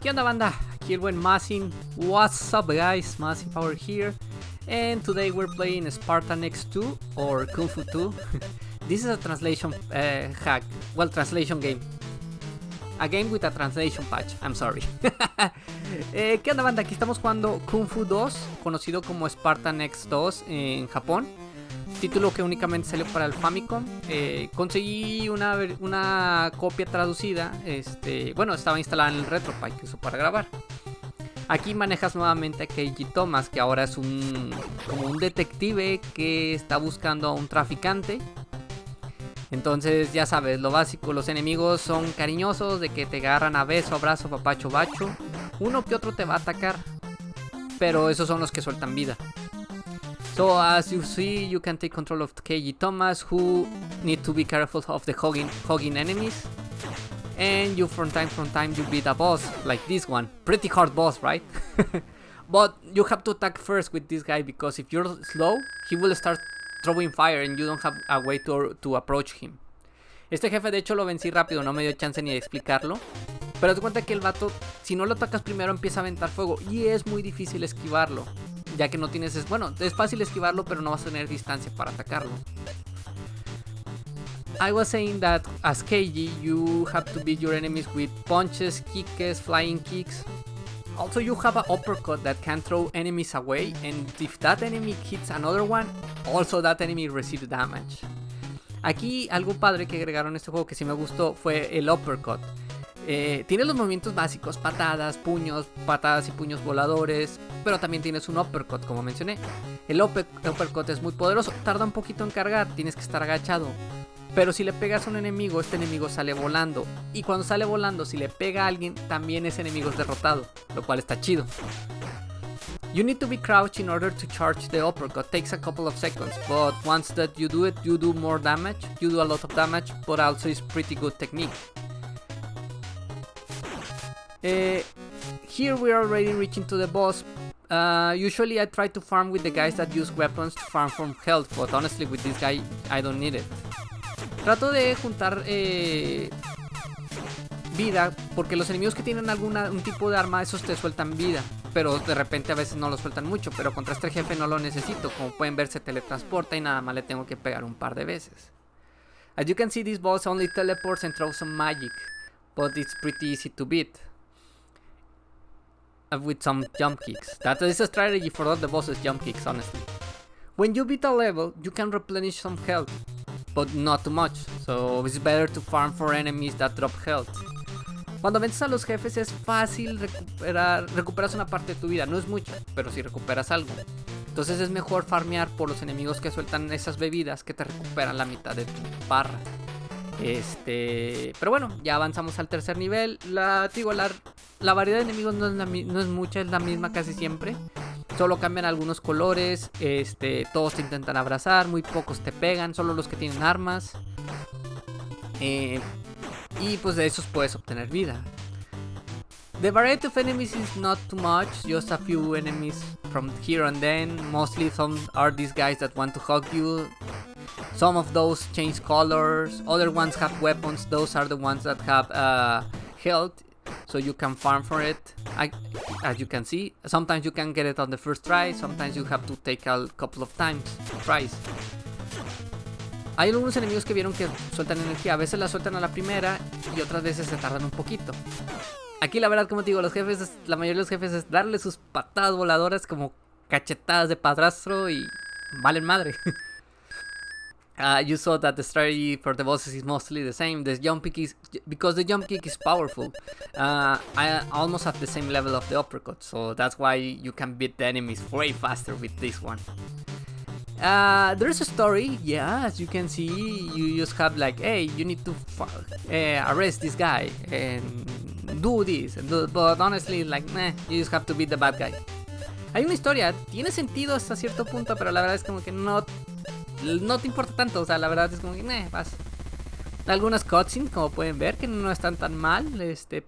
¿Qué onda, banda? Aquí el buen Masin. What's up, guys? Masin Power here. And today we're playing Spartan X2 or Kung Fu 2. This is a translation hack. Well, translation game. A game with a translation patch. I'm sorry. ¿Qué onda, banda? Aquí estamos jugando Kung Fu 2, conocido como Spartan X2 en Japón. Título que únicamente salió para el famicom. Conseguí una copia traducida. Bueno, estaba instalada en el RetroPie que uso para grabar. Aquí manejas nuevamente a Keiji Thomas, que ahora es como un detective que está buscando a un traficante. Entonces ya sabes, lo básico, los enemigos son cariñosos, de que te agarran a beso, abrazo, papacho, bacho. Uno que otro te va a atacar, pero esos son los que sueltan vida. So as you see, you can take control of Keiji Thomas, who need to be careful of the hugging enemies. And you from time you beat a boss, like this one. Pretty hard boss, right? But you have to attack first with this guy, because if you're slow, he will start throwing fire and you don't have a way to approach him. Este jefe de hecho lo vencí rápido, no me dio chance ni de explicarlo. Pero te cuenta que el vato, si no lo atacas primero, empieza a aventar fuego y es muy difícil esquivarlo, ya que no tienes... Bueno, es fácil esquivarlo, pero no vas a tener distancia para atacarlo. I was saying that as Keiji, you have to beat your enemies with punches, kicks, flying kicks. Also, you have an uppercut that can throw enemies away, and if that enemy hits another one, also that enemy receives damage. Aquí algo padre que agregaron a este juego que sí me gustó fue el uppercut. Tiene los movimientos básicos, patadas y puños voladores, pero también tienes un uppercut, como mencioné. El uppercut es muy poderoso, tarda un poquito en cargar, tienes que estar agachado. Pero si le pegas a un enemigo, este enemigo sale volando. Y cuando sale volando, si le pega a alguien, también ese enemigo es derrotado, lo cual está chido. You need to be crouched in order to charge the uppercut. Takes a couple of seconds, but once that you do it, you do more damage. You do a lot of damage, but also it's pretty good technique. Here we are already reaching to the boss. Usually I try to farm with the guys that use weapons to farm from health, but honestly with this guy I don't need it. Trato de juntar vida, porque los enemigos que tienen un tipo de arma, esos te sueltan vida, pero de repente a veces no lo sueltan mucho. Pero contra este jefe no lo necesito, como pueden ver se teletransporta y nada más le tengo que pegar un par de veces. As you can see, this boss only teleports and throws some magic, but it's pretty easy to beat with some jump kicks. That is a strategy for all the bosses, jump kicks, honestly. When you beat a level, you can replenish some health, but not too much, so it's better to farm for enemies that drop health. Cuando vences a los jefes es fácil recuperas una parte de tu vida, no es mucho, pero si recuperas algo. Entonces es mejor farmear por los enemigos que sueltan esas bebidas que te recuperan la mitad de tu barra. Pero bueno, ya avanzamos al tercer nivel. La variedad de enemigos no es mucha, es la misma casi siempre. Solo cambian algunos colores. Todos te intentan abrazar, muy pocos te pegan, solo los que tienen armas. Y pues de esos puedes obtener vida. The variety of enemies is not too much, just a few enemies from here and then. Mostly some are these guys that want to hug you. Some of those change colors, other ones have weapons, those are the ones that have health, so you can farm for it. As you can see, sometimes you can get it on the first try, sometimes you have to take a couple of tries. Hay algunos enemigos que vieron que sueltan energía, a veces la sueltan a la primera y otras veces se tardan un poquito. Aquí la verdad, como te digo, la mayoría de los jefes es darle sus patadas voladoras como cachetadas de padrastro y valen madre. You saw that the strategy for the bosses is mostly the same. The jump kick because the jump kick is powerful. I almost at the same level of the uppercut, so that's why you can beat the enemies way faster with this one. There's a story, yeah, as you can see. You just have like, hey, you need to arrest this guy and do this, but honestly, like, you just have to beat the bad guy. Hay una historia, tiene sentido hasta cierto punto, pero la verdad es como que no te importa tanto, o sea, la verdad es como que, vas. Algunas cutscenes, como pueden ver, que no están tan mal.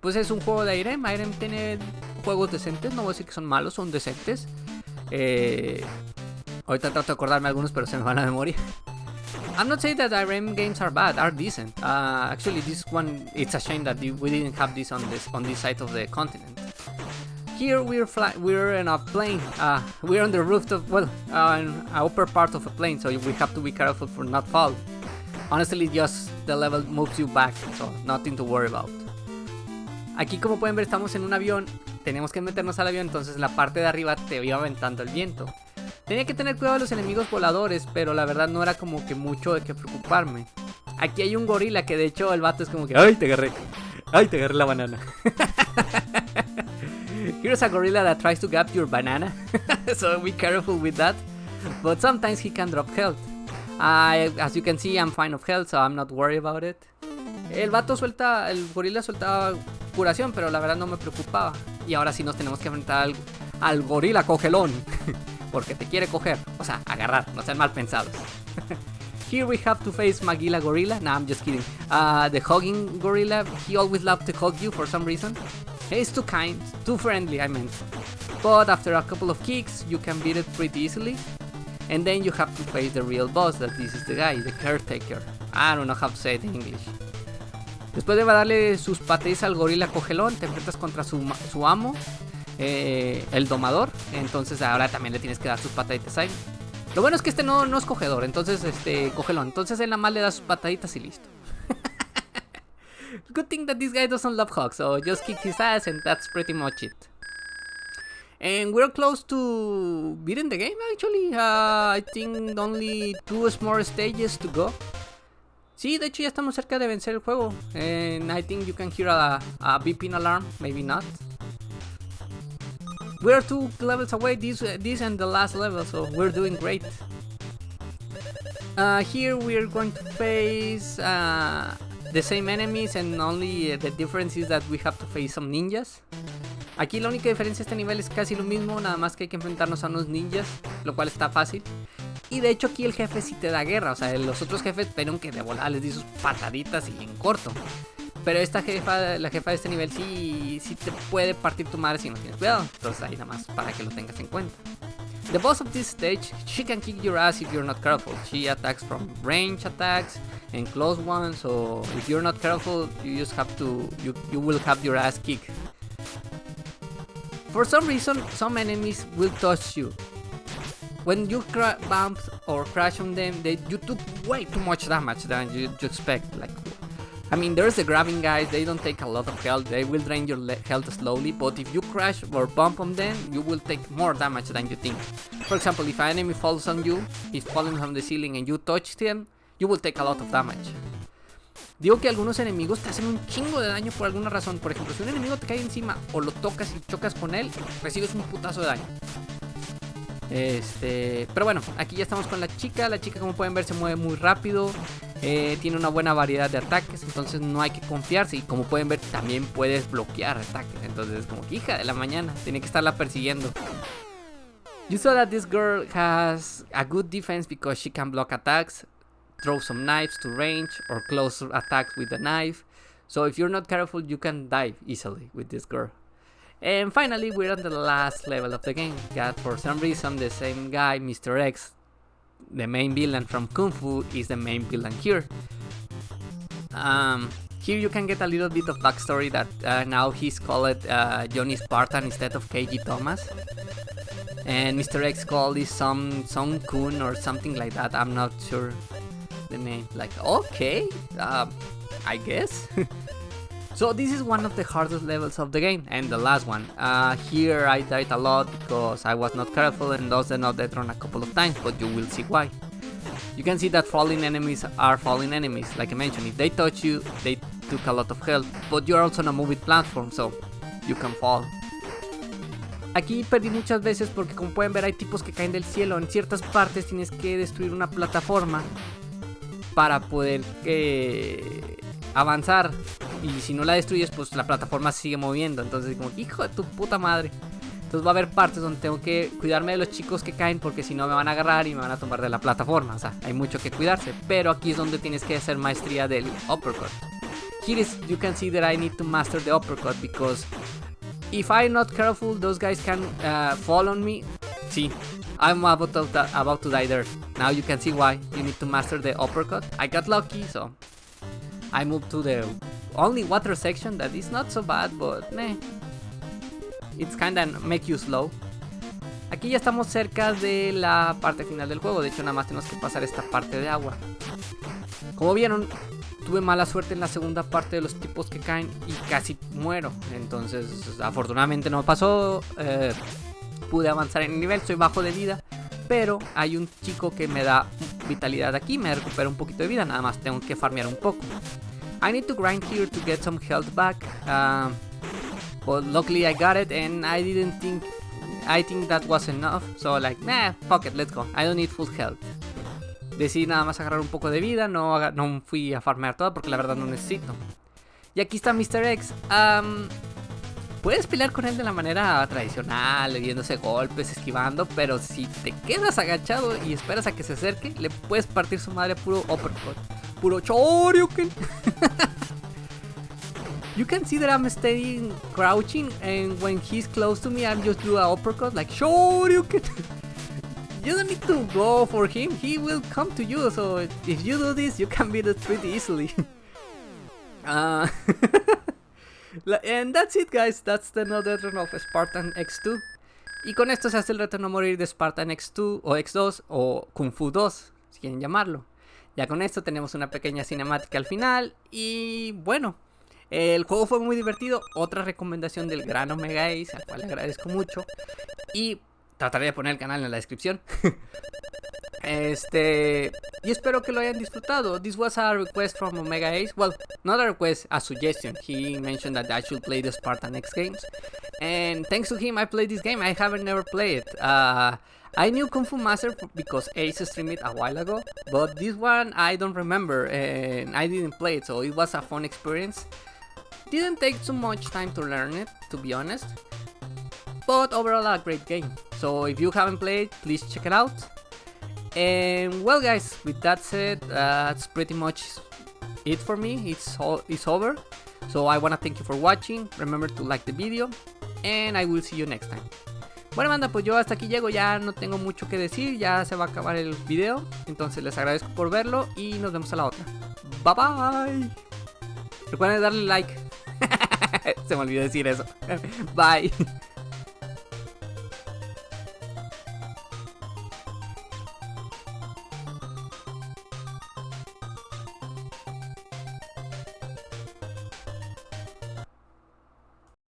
Pues es un juego de Irem. Irem tiene juegos decentes, no voy a decir que son malos, son decentes. Ahorita trato de acordarme algunos, pero se me van a la memoria. I'm not saying that IRM games are bad, are decent. Actually, this one, it's a shame that we didn't have this on this side of the continent. Here we're in a plane. We're on the rooftop, well, an upper part of a plane, so we have to be careful for not fall. Honestly, just the level moves you back, so nothing to worry about. Aquí, como pueden ver, estamos en un avión. Tenemos que meternos al avión, entonces la parte de arriba te iba aventando el viento. Tenía que tener cuidado de los enemigos voladores, pero la verdad no era como que mucho de qué preocuparme. Aquí hay un gorila que de hecho el vato es como que ¡ay, te agarré! ¡Ay, te agarré la banana! Here's a gorilla that tries to grab your banana, so be careful with that. But sometimes he can drop health. As you can see, I'm fine of health, so I'm not worried about it. El gorila sueltaba curación, pero la verdad no me preocupaba. Y ahora sí nos tenemos que enfrentar al gorila cogelón. Porque te quiere coger, o sea, agarrar, no sean mal pensados. Here we have to face Magilla Gorilla. Nah, I'm just kidding. The hugging gorilla, he always loves to hug you for some reason. He's too kind, too friendly, I meant. But after a couple of kicks, you can beat it pretty easily. And then you have to face the real boss, that this is the guy, the caretaker. I don't know how to say it in English. Después de darle sus patadillas al gorila cogelón, te enfrentas contra su amo, el domador. Entonces ahora también le tienes que dar sus pataditas ahí. Lo bueno es que este no es cogedor, entonces cogelón. Entonces él nada más le da sus pataditas y listo. Good thing that this guy doesn't love hugs, so just kick his ass and that's pretty much it. And we're close to beating the game actually. I think only 2 more stages to go. Sí, de hecho ya estamos cerca de vencer el juego. And I think you can hear a beeping alarm, maybe not. We're 2 levels away, this and the last level, so we're doing great. Here we're going to face the same enemies, and only the difference is that we have to face some ninjas. Aquí la única diferencia de este nivel es casi lo mismo, nada más que hay que enfrentarnos a unos ninjas, lo cual está fácil. Y de hecho aquí el jefe sí te da guerra, o sea, los otros jefes esperan que de volada les di sus pataditas y en corto. Pero la jefa de este nivel sí te puede partir tu madre si no tienes cuidado. Entonces ahí nada más para que lo tengas en cuenta. The boss of this stage, she can kick your ass if you're not careful. She attacks from range attacks and close ones, so if you're not careful, you just have to, you will have your ass kicked. For some reason, some enemies will touch you. When you bump or crash on them, you took way too much damage than you expect. Like, I mean, there's the grabbing guys, they don't take a lot of health, they will drain your health slowly, but if you crash or bump on them, you will take more damage than you think. For example, if an enemy falls on you, he's falling from the ceiling and you touch him, you will take a lot of damage. Digo que algunos enemigos te hacen un chingo de daño por alguna razón. Por ejemplo, si un enemigo te cae encima o lo tocas y chocas con él, recibes un putazo de daño. Pero bueno, aquí ya estamos con la chica. La chica, como pueden ver, se mueve muy rápido. Tiene una buena variedad de ataques, entonces no hay que confiarse. Y como pueden ver, también puedes bloquear ataques. Entonces es como que hija de la mañana, tiene que estarla persiguiendo. You saw that this girl has a good defense because she can block attacks, throw some knives to range, or close attacks with the knife. So if you're not careful, you can die easily with this girl. And finally, we're on the last level of the game. Got, for some reason, the same guy, Mr. X, the main villain from Kung Fu, is the main villain here. Here you can get a little bit of backstory that now he's called Johnny Spartan instead of KG Thomas. And Mr. X called this Song Kun or something like that. I'm not sure the name. Like, okay, I guess. So this is one of the hardest levels of the game, and the last one. Here I died a lot because I was not careful and lost the death run a couple of times, but you will see why. You can see that falling enemies are falling enemies. Like I mentioned, if they touch you, they took a lot of health, but you're also on a moving platform, so you can fall. Aquí perdí muchas veces porque, como pueden ver, hay tipos que caen del cielo. En ciertas partes tienes que destruir una plataforma para poder avanzar. Y si no la destruyes, pues la plataforma se sigue moviendo. Entonces, como, hijo de tu puta madre. Entonces va a haber partes donde tengo que cuidarme de los chicos que caen, porque si no me van a agarrar y me van a tomar de la plataforma. O sea, hay mucho que cuidarse. Pero aquí es donde tienes que hacer maestría del uppercut. Here you can see that I need to master the uppercut, because if I'm not careful, those guys can fall on me. See, I'm about to die there. now you can see why you need to master the uppercut. I got lucky, so I moved to the only water section that is not so bad, but meh, it's kinda make you slow. Aquí ya estamos cerca de la parte final del juego, de hecho nada más tenemos que pasar esta parte de agua. Como vieron, tuve mala suerte en la segunda parte de los tipos que caen y casi muero. Entonces, afortunadamente no pasó. Pude avanzar en el nivel, soy bajo de vida. Pero hay un chico que me da vitalidad aquí, me recupera un poquito de vida. Nada más tengo que farmear un poco. I need to grind here to get some health back. But luckily I got it and I think that was enough. So like, nah, fuck it, let's go. I don't need full health. Decidí nada más agarrar un poco de vida, no fui a farmear toda porque la verdad no necesito. Y aquí está Mr. X. Puedes pelear con él de la manera tradicional, viéndose golpes, esquivando, pero si te quedas agachado y esperas a que se acerque, le puedes partir su madre puro uppercut, puro Shoryuken. You can see that I'm steady crouching, and when he's close to me, I'm just do a uppercut like Shoryuken. You don't need to go for him, he will come to you, so if you do this, you can beat it pretty easily. And that's it, guys, that's the another run of Spartan X2. Y con esto se hace el reto no morir de Spartan X2 o X2 o Kung Fu 2, si quieren llamarlo. Ya con esto tenemos una pequeña cinemática al final y bueno, el juego fue muy divertido. Otra recomendación del gran Omega Ace, al cual le agradezco mucho. Y trataré de poner el canal en la descripción. Y espero que lo hayan disfrutado. This was a request from Omega Ace. Well, not a request, a suggestion. He mentioned that I should play the Spartan X games. And thanks to him, I played this game. I haven't never played it. I knew Kung Fu Master because Ace streamed it a while ago. But this one, I don't remember. And I didn't play it, so it was a fun experience. Didn't take too much time to learn it, to be honest. But overall, a great game. So if you haven't played, please check it out. And well, guys, with that said, that's pretty much it for me. It's over. So I wanna thank you for watching. Remember to like the video, and I will see you next time. Bueno, banda, pues yo hasta aquí llego. Ya no tengo mucho que decir. Ya se va a acabar el video. Entonces les agradezco por verlo y nos vemos a la otra. Bye bye. Recuerden darle like. Se me olvidó decir eso. Bye.